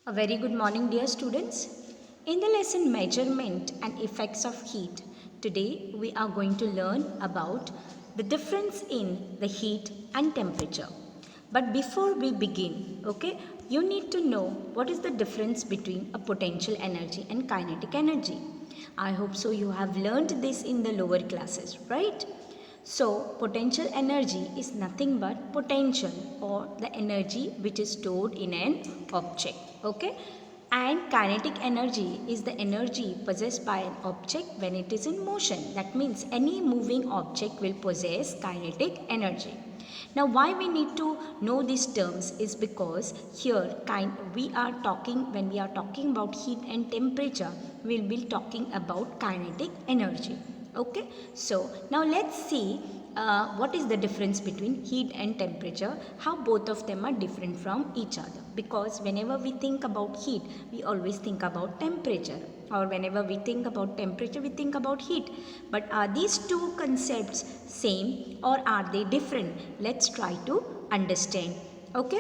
A very good morning, dear students. In the lesson Measurement and Effects of Heat, today we are going to learn about the difference in the heat and temperature. But before we begin, you need to know what is the difference between a potential energy and kinetic energy. I hope so you have learned this in the lower classes, right? So, potential energy is nothing but potential or the energy which is stored in an object. Okay? And kinetic energy is the energy possessed by an object when it is in motion. That means any moving object will possess kinetic energy. Now, why we need to know these terms is because here when we are talking about heat and temperature, we will be talking about kinetic energy. Okay, so now let's see what is the difference between heat and temperature, how both of them are different from each other. Because whenever we think about heat, we always think about temperature, or whenever we think about temperature, we think about heat. But are these two concepts same or are they different? Let's try to understand. Okay.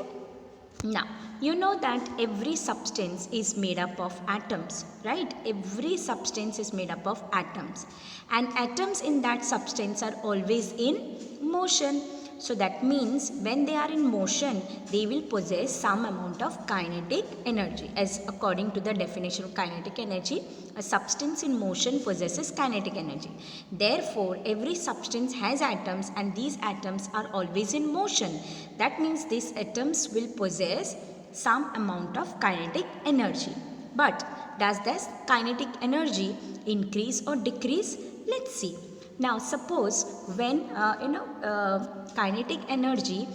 Now, you know that every substance is made up of atoms, right? Every substance is made up of atoms. And atoms in that substance are always in motion. So that means when they are in motion, they will possess some amount of kinetic energy. As according to the definition of kinetic energy, a substance in motion possesses kinetic energy. Therefore, every substance has atoms and these atoms are always in motion. That means these atoms will possess some amount of kinetic energy. But does this kinetic energy increase or decrease? Let's see. Now suppose when kinetic energy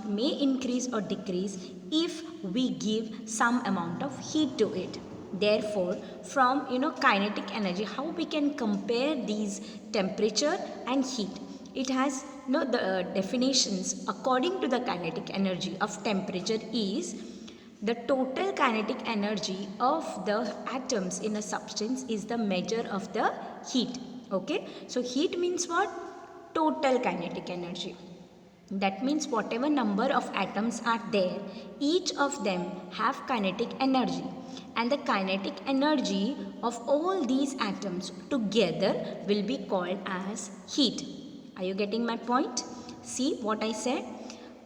may increase or decrease if we give some amount of heat to it. Therefore, from kinetic energy, how we can compare these temperature and heat? It has the definitions according to the kinetic energy of temperature is the total kinetic energy of the atoms in a substance is the measure of the heat. Okay, so heat means what? Total kinetic energy. That means whatever number of atoms are there, each of them have kinetic energy, and the kinetic energy of all these atoms together will be called as heat. Are you getting my point? See what I said?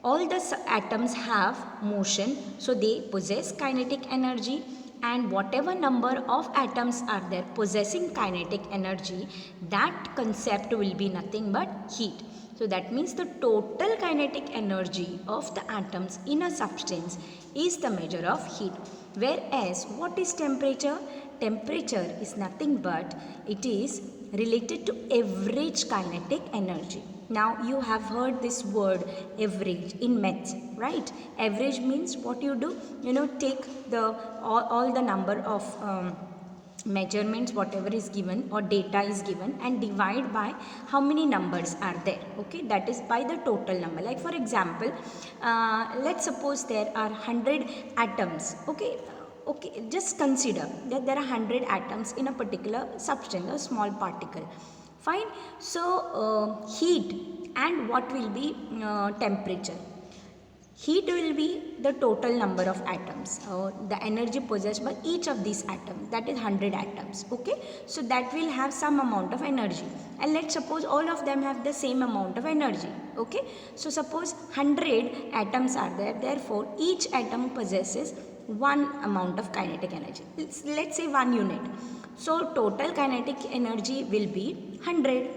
All the atoms have motion, so they possess kinetic energy, and whatever number of atoms are there possessing kinetic energy, that concept will be nothing but heat. So that means the total kinetic energy of the atoms in a substance is the measure of heat. Whereas what is temperature? Temperature is nothing but it is related to average kinetic energy. Now you have heard this word average in maths, right? Average means what you do, take the all the number of measurements whatever is given or data is given and divide by how many numbers are there. Okay, that is by the total number. Like for example, let's suppose there are 100 atoms. Okay, just consider that there are 100 atoms in a particular substance, a small particle. Fine. So heat and what will be temperature? Heat will be the total number of atoms, the energy possessed by each of these atoms, that is 100 atoms. Okay, so that will have some amount of energy, and let's suppose all of them have the same amount of energy. Okay, so suppose 100 atoms are there, therefore each atom possesses one amount of kinetic energy. Let's say 1 unit. So total kinetic energy will be 100.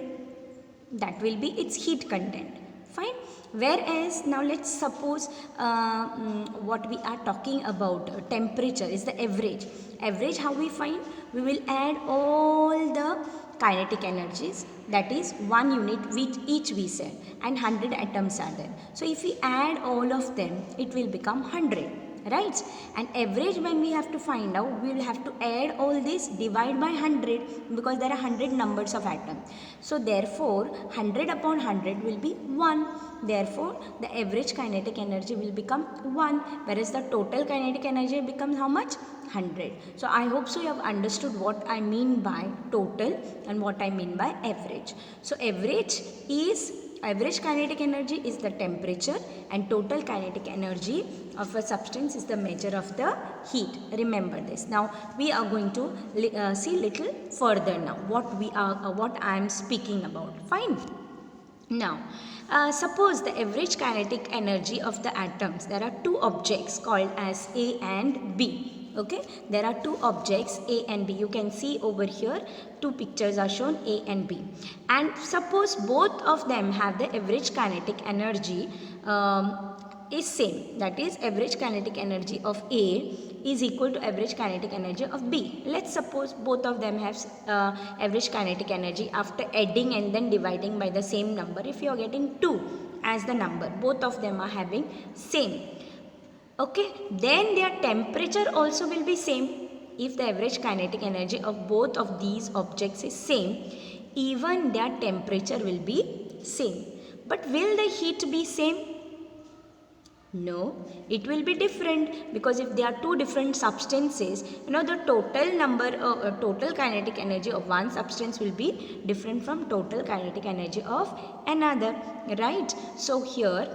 That will be its heat content. Fine. Whereas now let's suppose what we are talking about temperature is the average. Average, how we find? We will add all the kinetic energies, that is 1 unit which each we said, and 100 atoms are there. So if we add all of them, it will become 100. Right? And average, when we have to find out, we will have to add all this, divide by 100, because there are 100 numbers of atoms. So therefore 100 upon 100 will be 1. Therefore the average kinetic energy will become 1, whereas the total kinetic energy becomes how much? 100. So I hope so you have understood what I mean by total and what I mean by average. So average is average kinetic energy is the temperature and total kinetic energy of a substance is the measure of the heat. Remember this. Now we are going to see little further now what I am speaking about. Fine. Now, suppose the average kinetic energy of the atoms, there are two objects called as A and B. Okay, there are two objects A and B. You can see over here two pictures are shown, A and B. And suppose both of them have the average kinetic energy is same. That is, average kinetic energy of A is equal to average kinetic energy of B. Let's suppose both of them have average kinetic energy after adding and then dividing by the same number. If you are getting 2 as the number, both of them are having same. Okay, then their temperature also will be same. If the average kinetic energy of both of these objects is same, even their temperature will be same. But will the heat be same? No, it will be different, because if they are two different substances, the total number total kinetic energy of one substance will be different from total kinetic energy of another, right? So here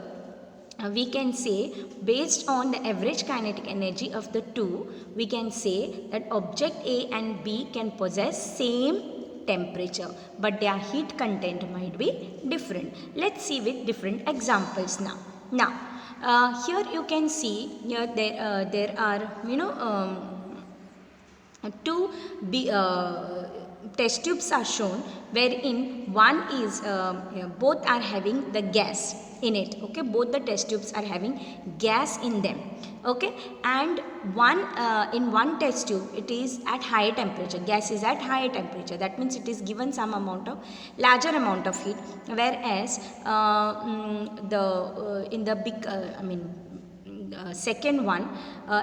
we can say, based on the average kinetic energy of the two, we can say that object A and B can possess same temperature, but their heat content might be different. Let's see with different examples now. Here you can see, here there are two test tubes are shown, wherein one is both are having the gas in it. Okay, both the test tubes are having gas in them. Okay, and in one test tube it is at higher temperature, gas is at higher temperature, that means it is given some amount of larger amount of heat, whereas in the big second one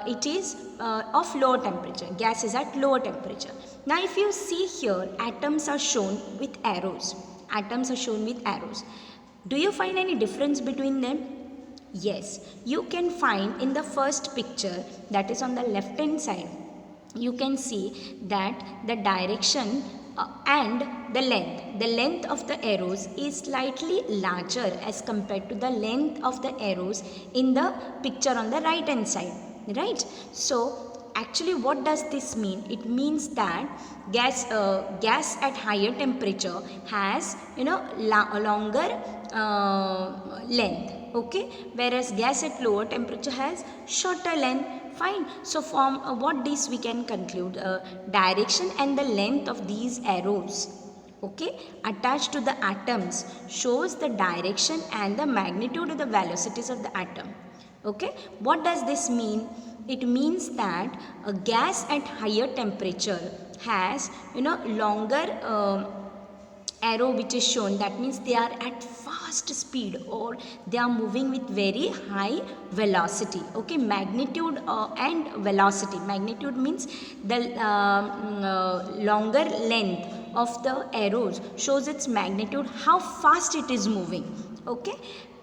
it is of lower temperature, gas is at lower temperature. Now if you see here, atoms are shown with arrows, do you find any difference between them? Yes, you can find in the first picture, that is on the left hand side, you can see that the direction and the length of the arrows is slightly larger as compared to the length of the arrows in the picture on the right hand side, right? So actually what does this mean? It means that gas at higher temperature has longer length, okay, whereas gas at lower temperature has shorter length. Fine. So from what this we can conclude, direction and the length of these arrows, okay, attached to the atoms shows the direction and the magnitude of the velocities of the atom. Okay, what does this mean? It means that a gas at higher temperature has longer arrow which is shown, that means they are at fast speed or they are moving with very high velocity. Okay, magnitude and velocity. Magnitude means the longer length of the arrows shows its magnitude, how fast it is moving, okay,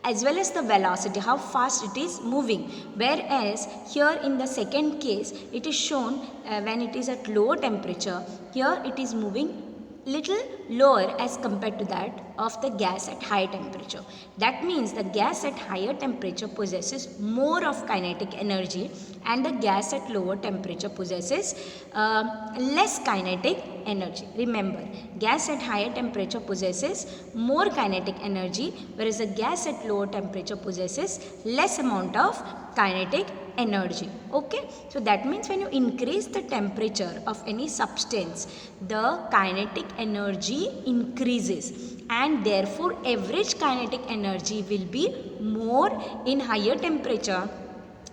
as well as the velocity, how fast it is moving. Whereas here in the second case, it is shown when it is at lower temperature, here it is moving little lower as compared to that of the gas at high temperature. That means the gas at higher temperature possesses more of kinetic energy and the gas at lower temperature possesses less kinetic energy. Remember, gas at higher temperature possesses more kinetic energy, whereas the gas at lower temperature possesses less amount of kinetic energy. Okay, so that means when you increase the temperature of any substance, the kinetic energy increases, and therefore average kinetic energy will be more in higher temperature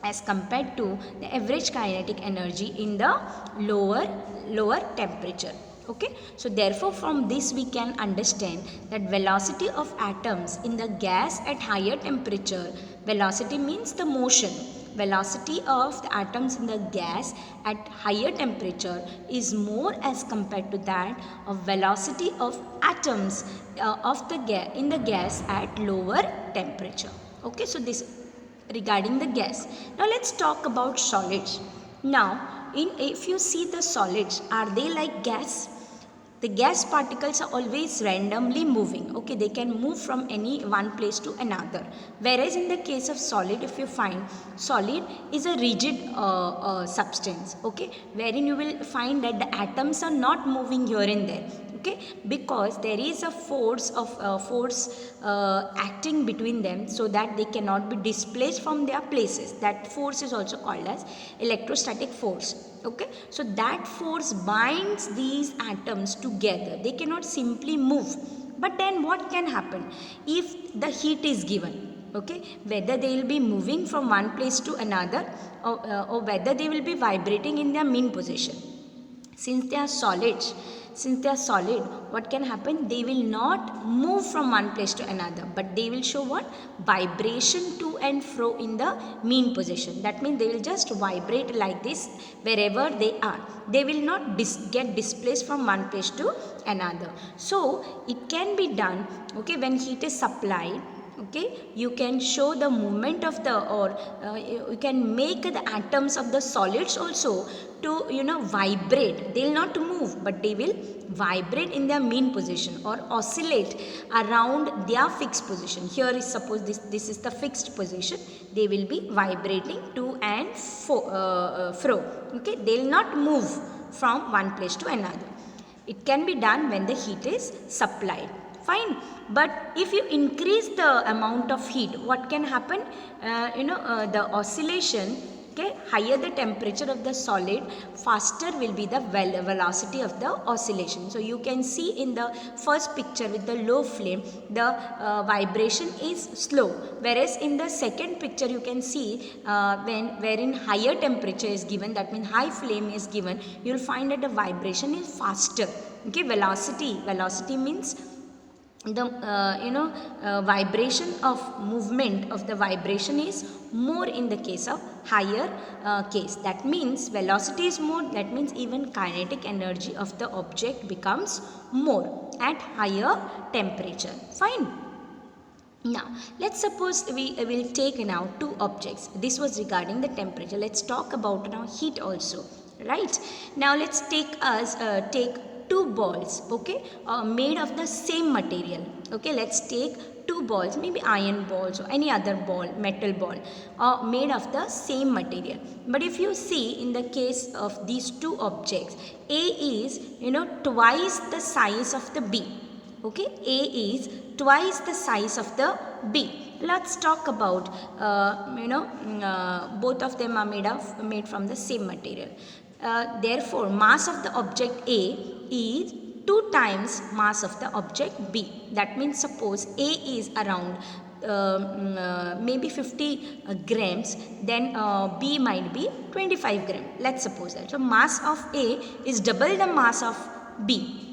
as compared to the average kinetic energy in the lower temperature. Okay, so therefore from this we can understand that velocity of atoms in the gas at higher temperature, velocity means the motion, velocity of the atoms in the gas at higher temperature is more as compared to that of velocity of atoms in the gas at lower temperature. Okay, so this regarding the gas. Now let's talk about solids. Now if you see the solids, are they like gas? The gas particles are always randomly moving. Okay, they can move from any one place to another. Whereas in the case of solid, if you find solid is a rigid substance, okay, wherein you will find that the atoms are not moving here and there. Okay, because there is a force acting between them, so that they cannot be displaced from their places. That force is also called as electrostatic force. Okay, so that force binds these atoms together. They cannot simply move. But then what can happen if the heat is given? Okay, whether they will be moving from one place to another, or whether they will be vibrating in their mean position. Since they are solid, what can happen? They will not move from one place to another, but they will show what? Vibration to and fro in the mean position. That means they will just vibrate like this wherever they are. They will not get displaced from one place to another. So it can be done, okay, when heat is supplied. Okay, you can show the movement of the, or you can make the atoms of the solids also to vibrate. They will not move, but they will vibrate in their mean position or oscillate around their fixed position. Here is, suppose this is the fixed position. They will be vibrating to and fro. Okay, they will not move from one place to another. It can be done when the heat is supplied. Fine. But if you increase the amount of heat, what can happen? The oscillation, okay, higher the temperature of the solid, faster will be the velocity of the oscillation. So you can see in the first picture with the low flame, the vibration is slow. Whereas in the second picture you can see wherein higher temperature is given, that means high flame is given, you will find that the vibration is faster. Okay, velocity means the vibration of movement of the vibration is more in the case of higher case. That means velocity is more, that means even kinetic energy of the object becomes more at higher temperature. Fine. Now let's suppose we will take now two objects. This was regarding the temperature. Let's talk about now heat also. Right, now let's take two balls, okay, made of the same material. Okay, let's take two balls, maybe iron balls or any other ball, metal ball, made of the same material. But if you see in the case of these two objects, A is twice the size of the B. Okay, A is twice the size of the B. Let's talk about both of them are made from the same material. Therefore, mass of the object A is 2 times mass of the object B. That means suppose A is around maybe 50 grams, then B might be 25 grams. Let's suppose that. So mass of A is double the mass of B.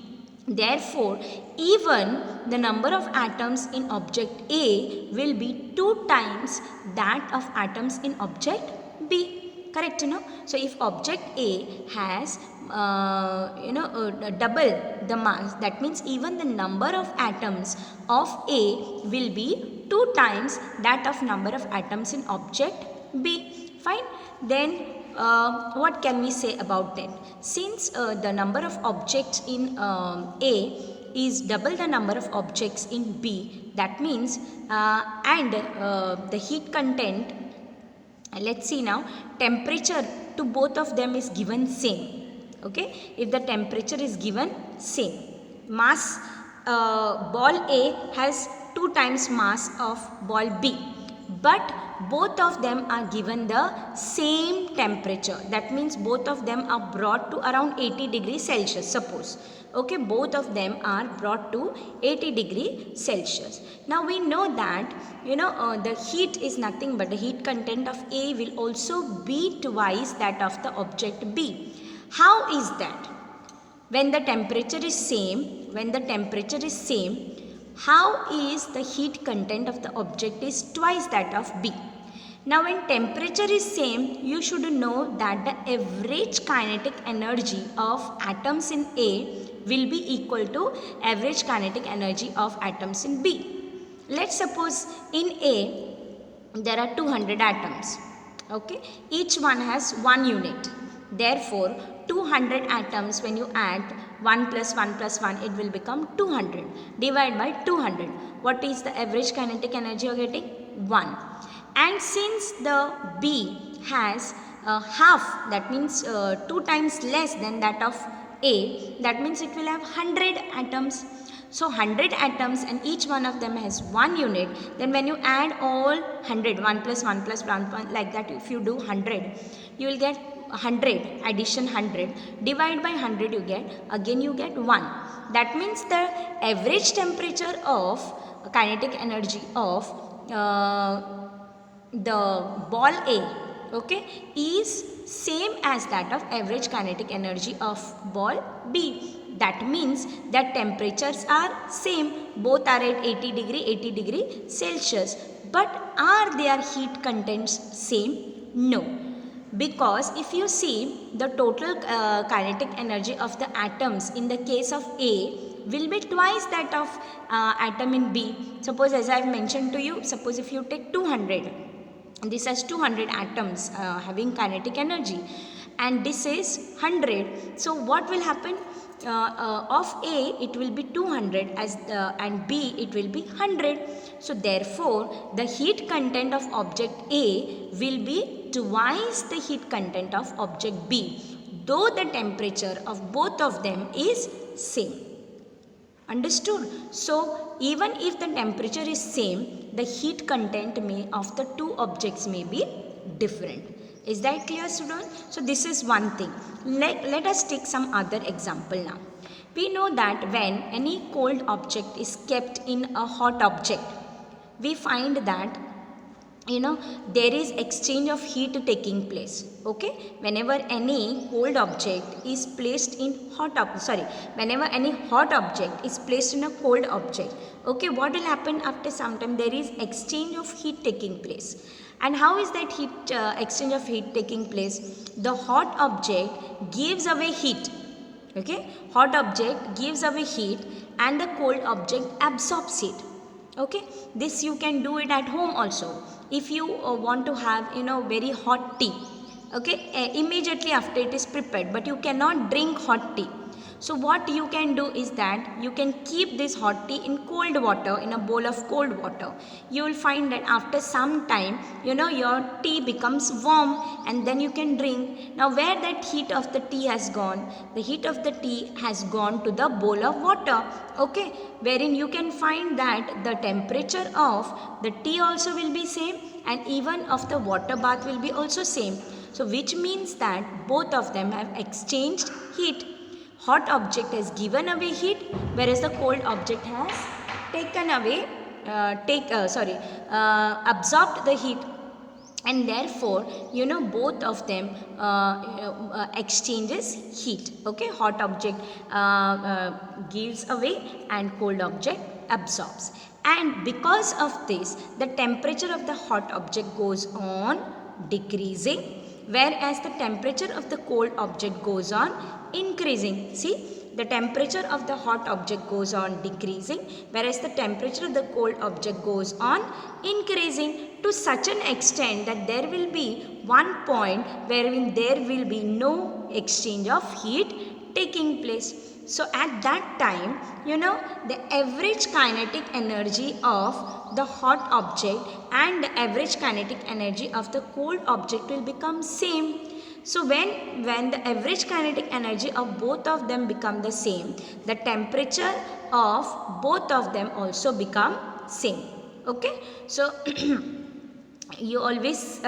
Therefore, even the number of atoms in object A will be 2 times that of atoms in object B. Correct, So if object A has double the mass, that means even the number of atoms of A will be 2 times that of number of atoms in object B. Fine. Then what can we say about that? Since the number of objects in A is double the number of objects in B, that means and the heat content, let's see now, temperature to both of them is given same. Okay, if the temperature is given same, mass ball A has 2 times mass of ball B, but both of them are given the same temperature. That means both of them are brought to around 80 degrees Celsius, suppose. Okay, both of them are brought to 80 degrees Celsius. Now we know that the heat is nothing but the heat content of A will also be twice that of the object B. How is that? When the temperature is same, how is the heat content of the object is twice that of B? Now when temperature is same, you should know that the average kinetic energy of atoms in A will be equal to average kinetic energy of atoms in B. Let's suppose in A there are 200 atoms. Okay, each one has 1 unit. Therefore, 200 atoms, when you add 1 plus 1 plus 1, it will become 200. Divide by 200. What is the average kinetic energy you are getting? 1. And since the B has half, that means 2 times less than that of A, that means it will have 100 atoms. So 100 atoms and each one of them has 1 unit. Then when you add all 100, 1 plus 1 plus 1, like that, if you do 100, you will get 100, addition 100, divide by 100 you get 1. That means the average temperature of kinetic energy of the ball A, okay, is same as that of average kinetic energy of ball B. That means that temperatures are same, both are at 80 degree Celsius. But are their heat contents same? No. Because if you see the total kinetic energy of the atoms in the case of A will be twice that of atom in B. Suppose, as I have mentioned to you, suppose if you take 200, and this has 200 atoms having kinetic energy, and this is 100. So what will happen? Of A it will be 200 and B it will be 100. So therefore the heat content of object A will be twice the heat content of object B, though the temperature of both of them is same. Understood? So even if the temperature is same, the heat content of the two objects may be different. Is that clear, students? So this is one thing. Let us take some other example now. We know that when any cold object is kept in a hot object, we find that there is exchange of heat taking place. Okay, whenever any cold object is placed in whenever any hot object is placed in a cold object, okay, what will happen after some time? There is exchange of heat taking place. And how is that exchange of heat taking place? The hot object gives away heat. Okay, hot object gives away heat and the cold object absorbs it. Okay, this you can do it at home also. If you want to have very hot tea, okay, immediately after it is prepared, but you cannot drink hot tea. So what you can do is that you can keep this hot tea in cold water, in a bowl of cold water. You will find that after some time, your tea becomes warm and then you can drink. Now where that heat of the tea has gone? The heat of the tea has gone to the bowl of water, okay, wherein you can find that the temperature of the tea also will be same and even of the water bath will be also same. So which means that both of them have exchanged heat. Hot object has given away heat, whereas the cold object has taken away, absorbed the heat, and therefore both of them exchanges heat. Okay, hot object gives away and cold object absorbs. And because of this, the temperature of the hot object goes on decreasing, whereas the temperature of the cold object goes on increasing. See, the temperature of the hot object goes on decreasing, whereas the temperature of the cold object goes on increasing to such an extent that there will be one point wherein there will be no exchange of heat taking place. So at that time, the average kinetic energy of the hot object and the average kinetic energy of the cold object will become same. So when the average kinetic energy of both of them become the same, the temperature of both of them also become same. Okay, so you always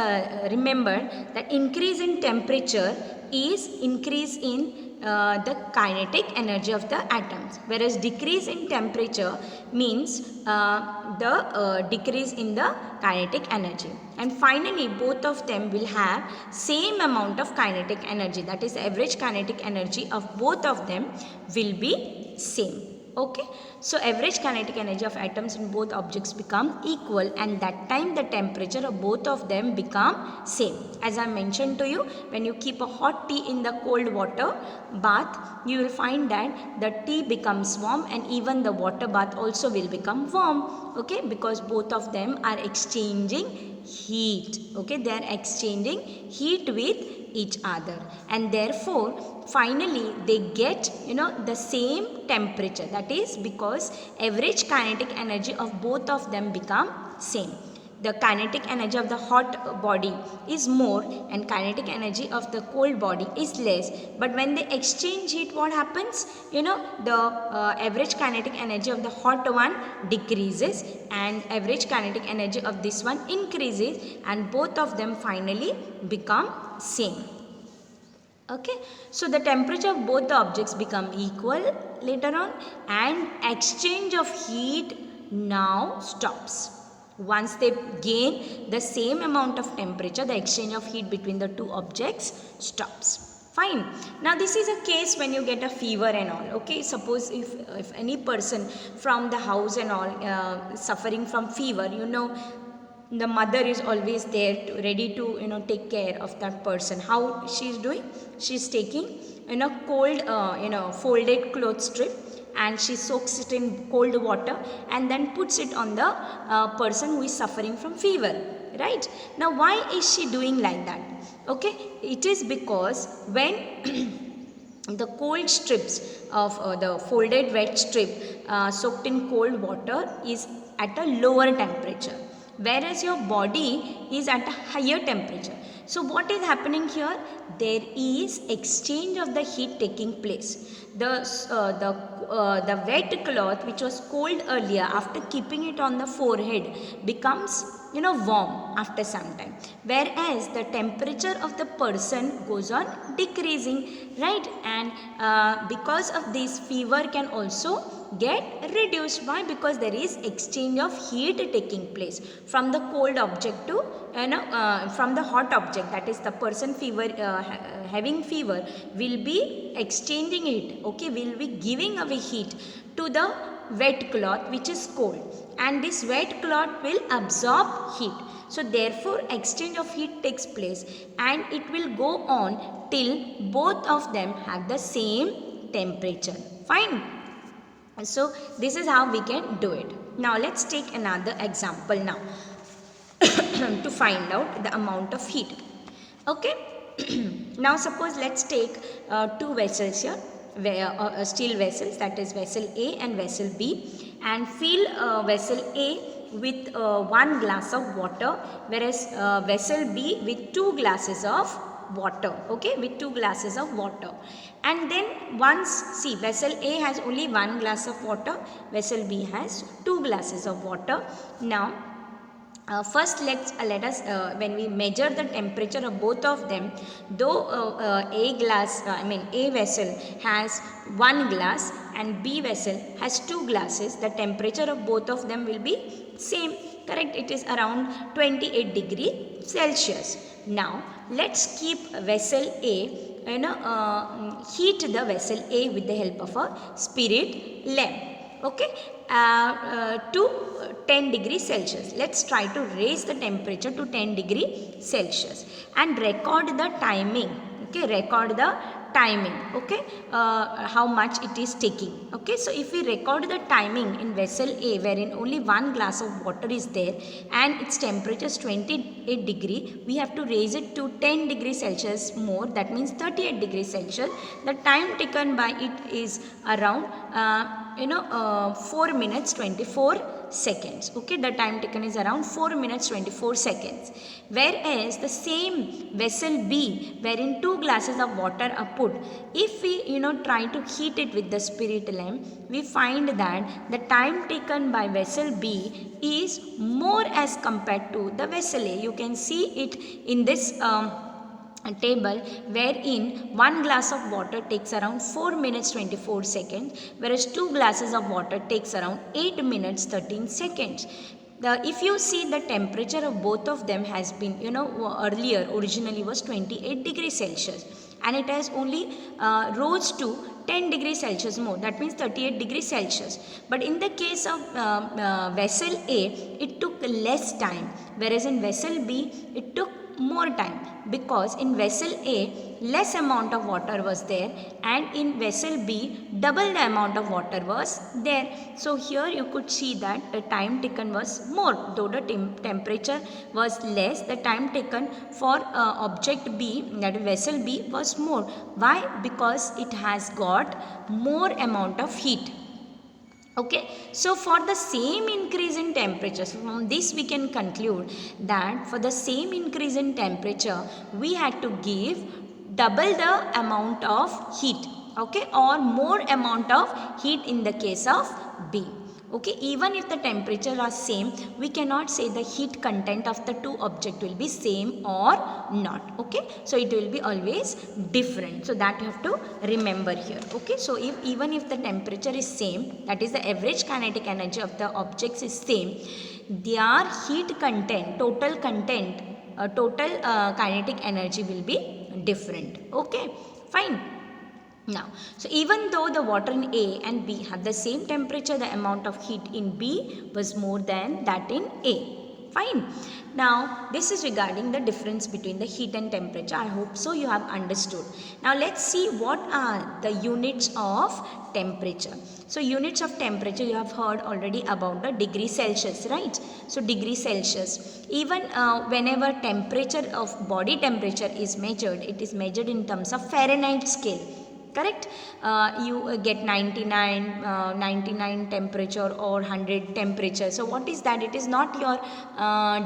remember that increase in temperature is increase in the kinetic energy of the atoms, whereas decrease in temperature means the decrease in the kinetic energy. And finally both of them will have same amount of kinetic energy, that is average kinetic energy of both of them will be same. Okay, so average kinetic energy of atoms in both objects become equal, and that time the temperature of both of them become same. As I mentioned to you, when you keep a hot tea in the cold water bath, you will find that the tea becomes warm and even the water bath also will become warm. Okay, because both of them are exchanging heat. Okay, they are exchanging heat with each other, and therefore finally they get the same temperature. That is because average kinetic energy of both of them become same. The kinetic energy of the hot body is more and kinetic energy of the cold body is less, but when they exchange heat, what happens? The average kinetic energy of the hot one decreases and average kinetic energy of this one increases, and both of them finally become same. Okay, so the temperature of both the objects become equal later on, and exchange of heat now stops. Once they gain the same amount of temperature, the exchange of heat between the two objects stops. Fine. Now this is a case when you get a fever and all. Okay, suppose if any person from the house and all suffering from fever, the mother is always there ready to take care of that person. How she is doing? She is taking cold folded cloth strip, and she soaks it in cold water and then puts it on the person who is suffering from fever, right? Now why is she doing like that? Okay, it is because when the cold strips of the folded wet strip soaked in cold water is at a lower temperature, whereas your body is at a higher temperature. So what is happening here? There is exchange of the heat taking place. The wet cloth which was cold earlier, after keeping it on the forehead, becomes warm after some time, whereas the temperature of the person goes on decreasing, right? And because of this, fever can also get reduced. Why? Because there is exchange of heat taking place from the cold object to from the hot object. That is, the person having fever will be exchanging it, okay, will be giving away heat to the wet cloth which is cold, and this wet cloth will absorb heat. So therefore exchange of heat takes place, and it will go on till both of them have the same temperature. Fine. So this is how we can do it. Now let's take another example now to find out the amount of heat. Okay. Now suppose let's take two vessels here, where steel vessels, that is vessel A and vessel B, and fill vessel A with 1 glass of water, whereas vessel B with 2 glasses of water. Okay, with 2 glasses of water. And then once, see, vessel A has only 1 glass of water, vessel B has 2 glasses of water. Now first let us when we measure the temperature of both of them, though A vessel has 1 glass and B vessel has 2 glasses, the temperature of both of them will be same, correct? It is around 28 degree Celsius. Now let's keep vessel A, heat the vessel A with the help of a spirit lamp, okay, to 10 degree Celsius. Let's try to raise the temperature to 10 degree Celsius and record the timing. Okay, record the timing. Okay, how much it is taking. Okay, so if we record the timing in vessel A, wherein only 1 glass of water is there and its temperature is 28 degree, we have to raise it to 10 degree Celsius more, that means 38 degree Celsius. The time taken by it is around 4 minutes 24 seconds. Okay, the time taken is around 4 minutes 24 seconds. Whereas the same vessel B, wherein 2 glasses of water are put, if we try to heat it with the spirit lamp, we find that the time taken by vessel B is more as compared to the vessel A. You can see it in this table, wherein 1 glass of water takes around 4 minutes 24 seconds, whereas 2 glasses of water takes around 8 minutes 13 seconds. If you see, the temperature of both of them has been, originally was 28 degrees Celsius, and it has only rose to 10 degrees Celsius more, that means 38 degrees Celsius. But in the case of vessel A, it took less time, whereas in vessel B, it took more time, because in vessel A less amount of water was there and in vessel B double the amount of water was there. So here you could see that the time taken was more. Though the temperature was less, the time taken for object B, that is vessel B, was more. Why? Because it has got more amount of heat. Okay, so for the same increase in temperature, so from this we can conclude that for the same increase in temperature, we had to give double the amount of heat, okay, or more amount of heat in the case of B. Okay, even if the temperature are same, we cannot say the heat content of the two object will be same or not. Okay, so it will be always different. So that you have to remember here. Okay, so even if the temperature is same, that is the average kinetic energy of the objects is same, their heat content, total kinetic energy will be different. Okay, fine. Now, so even though the water in A and B have the same temperature, the amount of heat in B was more than that in A. Fine. Now, this is regarding the difference between the heat and temperature. I hope so you have understood. Now, let's see what are the units of temperature. So, units of temperature you have heard already about the degree Celsius, right? So, degree Celsius. Even whenever temperature of body temperature is measured, it is measured in terms of Fahrenheit scale. Correct? You get 99 temperature or 100 temperature. So what is that? It is not your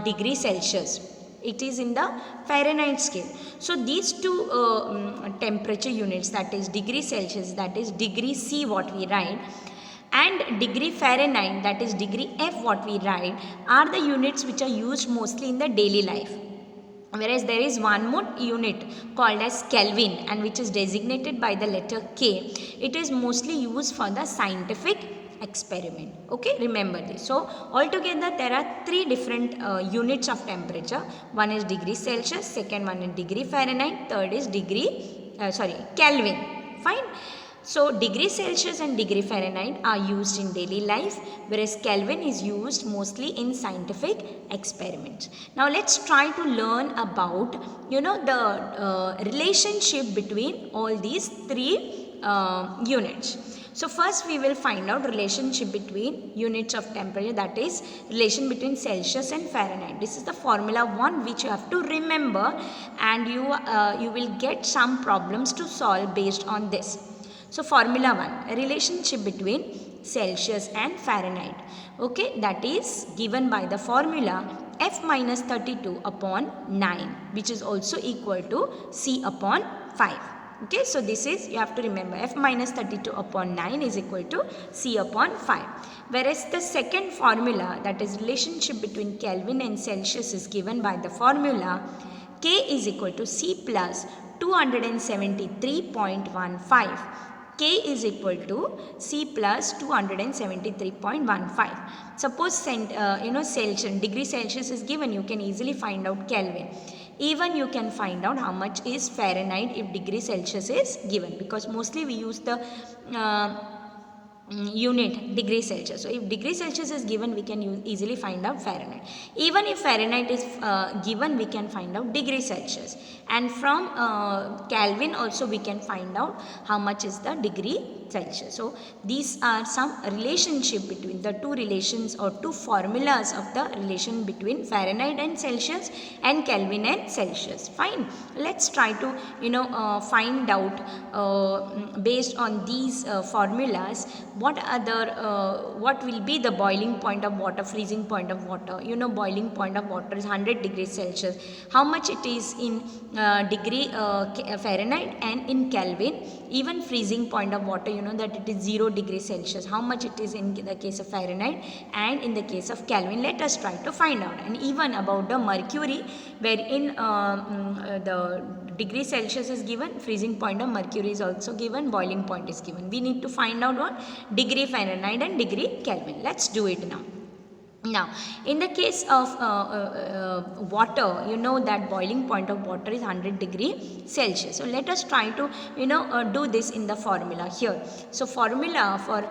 degree Celsius. It is in the Fahrenheit scale. So these two temperature units, that is degree Celsius, that is degree C what we write, and degree Fahrenheit, that is degree F what we write, are the units which are used mostly in the daily life. Whereas there is one more unit called as Kelvin, and which is designated by the letter K. It is mostly used for the scientific experiment. Okay, remember this. So altogether there are three different units of temperature. One is degree Celsius, second one is degree Fahrenheit, third is Kelvin. Fine. So degree Celsius and degree Fahrenheit are used in daily life, whereas Kelvin is used mostly in scientific experiments. Now let's try to learn about the relationship between all these three units. So first we will find out relationship between units of temperature, that is relation between Celsius and Fahrenheit. This is the formula 1 which you have to remember, and you will get some problems to solve based on this. So formula 1, a relationship between Celsius and Fahrenheit. Okay, that is given by the formula F minus 32 upon 9, which is also equal to C upon 5. Okay, so this is, you have to remember, F minus 32 upon 9 is equal to C upon 5. Whereas the second formula, that is relationship between Kelvin and Celsius, is given by the formula K is equal to C plus 273.15. K is equal to C plus 273.15. Suppose Celsius, degree Celsius is given, you can easily find out Kelvin. Even you can find out how much is Fahrenheit if degree Celsius is given, because mostly we use the unit degree Celsius. So if degree Celsius is given, we can easily find out Fahrenheit. Even if Fahrenheit is given, we can find out degree Celsius. And from Kelvin also we can find out how much is the degree Celsius. So these are some relationship between the two relations or two formulas of the relation between Fahrenheit and Celsius and Kelvin and Celsius. Fine. Let's try to find out based on these formulas what will be the boiling point of water, freezing point of water. Boiling point of water is 100 degrees Celsius. How much it is in degree Fahrenheit and in Kelvin. Even freezing point of water, that it is 0 degrees Celsius. How much it is in the case of Fahrenheit and in the case of Kelvin. Let us try to find out. And even about the mercury, wherein the degree Celsius is given, freezing point of mercury is also given, boiling point is given. We need to find out what? Degree Fahrenheit and degree Kelvin. Let's do it now. Now, in the case of water, that boiling point of water is 100 degree Celsius. So, let us try to, do this in the formula here. So, formula for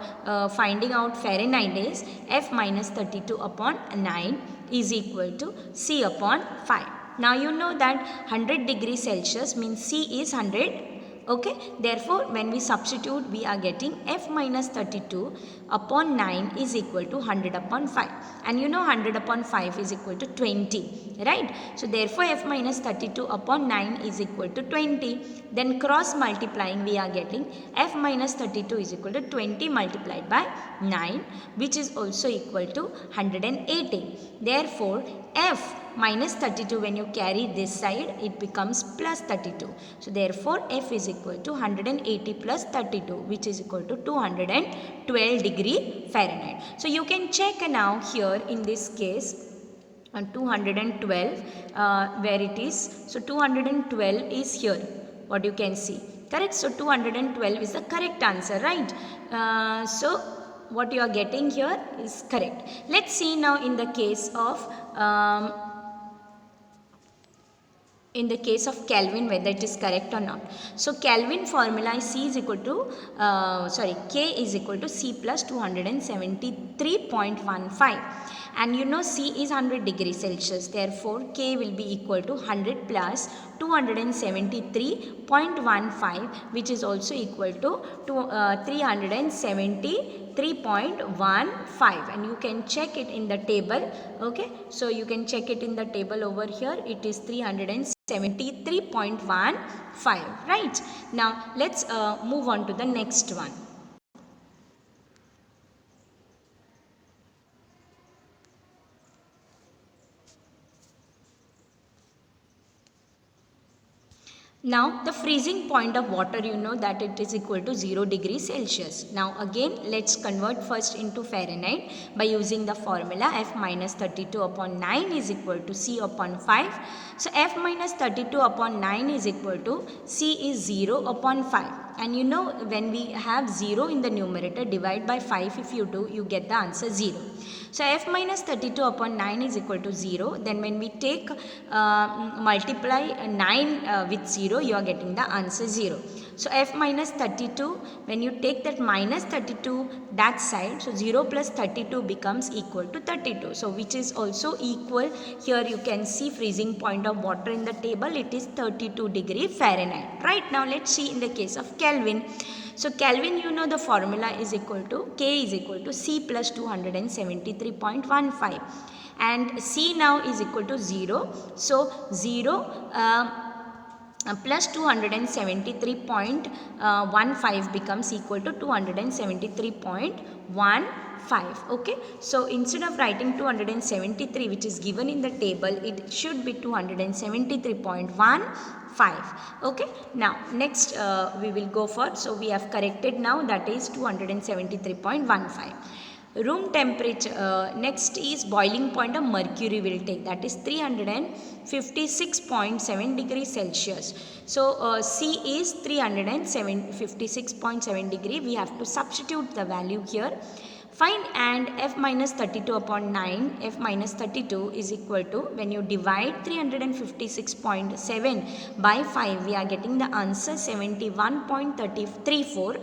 finding out Fahrenheit is F minus 32 upon 9 is equal to C upon 5. Now you know that 100 degrees Celsius means C is 100. Okay, therefore when we substitute, we are getting f minus 32 upon 9 is equal to 100 upon 5, and you know 100 upon 5 is equal to 20, right? So therefore f minus 32 upon 9 is equal to 20. Then cross multiplying, we are getting f minus 32 is equal to 20 multiplied by 9, which is also equal to 180. Therefore f minus 32, when you carry this side, it becomes plus 32. So therefore f is equal to 180 plus 32, which is equal to 212 degree Fahrenheit. So you can check now here in this case 212 where it is. So 212 is here, what you can see, correct? So 212 is the correct answer, right? So what you are getting here is correct. Let's see now in the case of Kelvin, whether it is correct or not. So Kelvin formula is C is equal to K is equal to C plus 273.15, and you know C is 100 degrees Celsius, therefore K will be equal to 100 plus 273.15, which is also equal to 373.15, and you can check it in the table. Okay, so you can check it in the table over here, it is 373.15, right? Now let's move on to the next one. Now the freezing point of water, you know that it is equal to 0 degrees Celsius. Now again let's convert first into Fahrenheit by using the formula f minus 32 upon 9 is equal to C upon 5. So f minus 32 upon 9 is equal to C is 0 upon 5. And you know when we have 0 in the numerator, divide by 5 if you do, you get the answer 0. So f minus 32 upon 9 is equal to 0. Then when we take multiply 9 with 0, you are getting the answer 0. So f minus 32, when you take that minus 32 that side, so 0 plus 32 becomes equal to 32. So which is also equal, here you can see freezing point of water in the table, it is 32 degree Fahrenheit. Right, now let's see in the case of Kelvin. So Kelvin, you know the formula is equal to K is equal to C plus 273.15, and C now is equal to 0. So 0 plus 273.15 becomes equal to 273.15. Okay, so instead of writing 273 which is given in the table, it should be 273.15. Okay, now next we will go for, so we have corrected now, that is 273.15. Room temperature, next is boiling point of mercury will take, that is 356.7 degrees Celsius. So C is 356.7 degree, we have to substitute the value here. Find and f minus 32 upon 9, f minus 32 is equal to, when you divide 356.7 by 5, we are getting the answer 71.34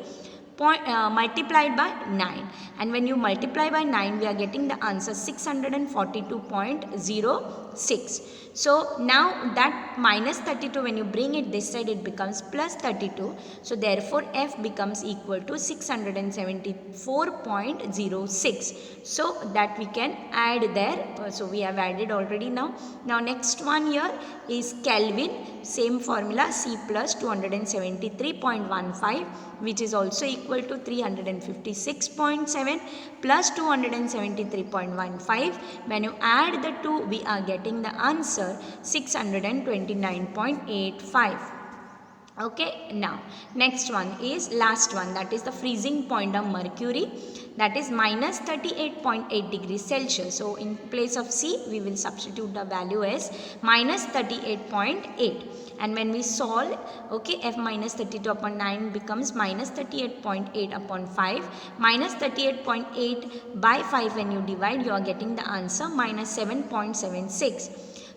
multiplied by 9, and when you multiply by 9 we are getting the answer 642.06. So now that minus 32, when you bring it this side, it becomes plus 32. So therefore f becomes equal to 674.06. So that we can add there. So we have added already now. Now next one here is Kelvin. Same formula, C plus 273.15, which is also equal to 356.7 plus 273.15. When you add the two, we are getting the answer 629.85. Okay, now next one is last one, that is the freezing point of mercury, that is minus 38.8 degrees Celsius. So in place of C, we will substitute the value as minus 38.8. And when we solve, okay, f minus 32 upon 9 becomes minus 38.8 upon 5. Minus 38.8 by 5, when you divide, you are getting the answer minus 7.76.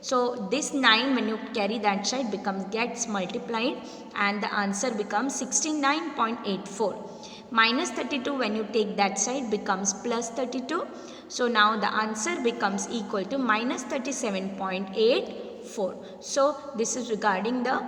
So this 9, when you carry that side, gets multiplied, and the answer becomes 69.84. Minus 32, when you take that side, becomes plus 32. So now the answer becomes equal to minus 37.84. 4. So this is regarding the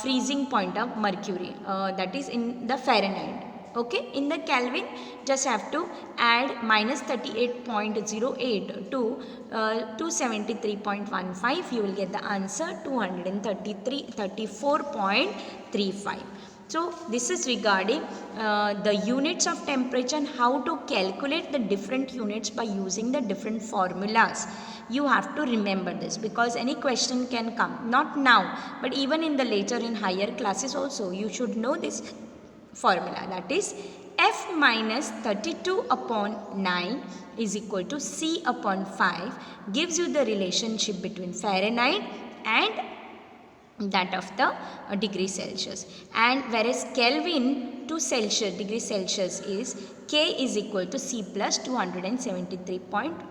freezing point of mercury, that is in the Fahrenheit. Okay, in the Kelvin just have to add minus 38.08 to 273.15. You will get the answer 234.35. So this is regarding the units of temperature and how to calculate the different units by using the different formulas. You have to remember this because any question can come, not now but even in the later in higher classes also you should know this formula, that is F minus 32 upon 9 is equal to C upon 5, gives you the relationship between Fahrenheit and that of the degree Celsius, and whereas Kelvin to Celsius, degree Celsius is K is equal to C plus 273.15.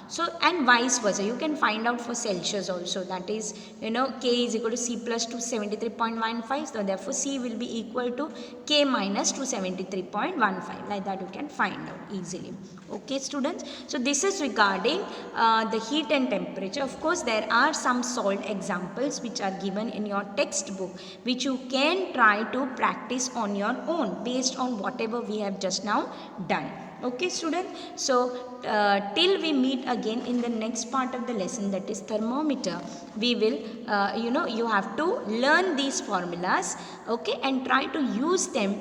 So and vice versa you can find out for Celsius also, that is K is equal to C plus 273.15, so therefore C will be equal to K minus 273.15, like that you can find out easily. Okay students, so this is regarding the heat and temperature. Of course there are some solved examples which are given in your textbook which you can try to practice on your own based on whatever we have just now done. Okay students, so till we meet again in the next part of the lesson, that is thermometer, we will you have to learn these formulas, okay, and try to use them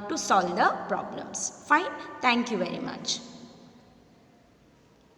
to solve the problems. Fine, thank you very much.